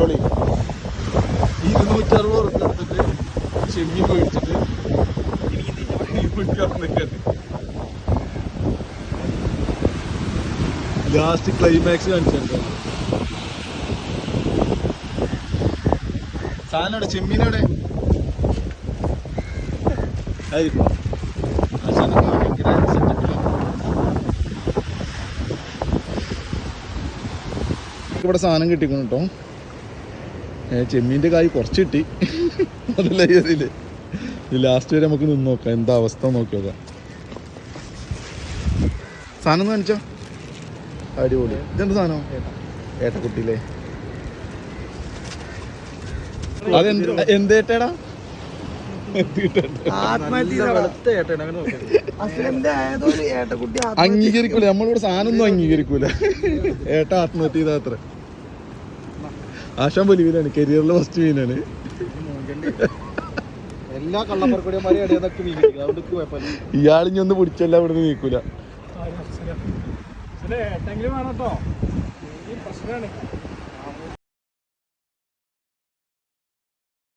നമ്മളെ 260 ഉറുപ്പിക എടുത്തിട്ട് ചെമ്മീൻ മേടിച്ചിട്ട് ലാസ്റ്റ് ക്ലൈമാക്സ് കാണിച്ചു. സാധനം ചെമ്മീനോടെ ഇവിടെ സാധനം കിട്ടിക്കണം കേട്ടോ. ചെമ്മീൻ്റെ കായ് കുറച്ച് കിട്ടി. അതല്ല ഇതില് ലാസ്റ്റ് വരെ നമുക്ക് നിന്ന് നോക്കാം എന്താ അവസ്ഥ നോക്കി നോക്കാം. സാധനം ഒന്ന് കാണിച്ചോ. അടിപൊളി. ഇതെന്ത് സാധനം? ഏട്ടക്കുട്ടിയില്ലേ? അതെന്ത് എന്തേട്ടേടാ? അംഗീകരിക്കൂല നമ്മളിവിടെ സാധനം ഒന്നും അംഗീകരിക്കൂല. ഏട്ട ആത്മഹത്യ ചെയ്ത അത്ര. ആശാൻ വലിയ കരിയറിലെ ഫസ്റ്റ് മീനാണ്. എല്ലാ കള്ളപ്പറക്കൂടിയന്മാരെയും ഇയാളിഞ്ഞി ഒന്ന് പിടിച്ചല്ല ഇവിടുന്ന് നീക്കൂല. ഏട്ടെങ്കിലും വേണം കേട്ടോ. ഈ പ്രശ്നമാണ്.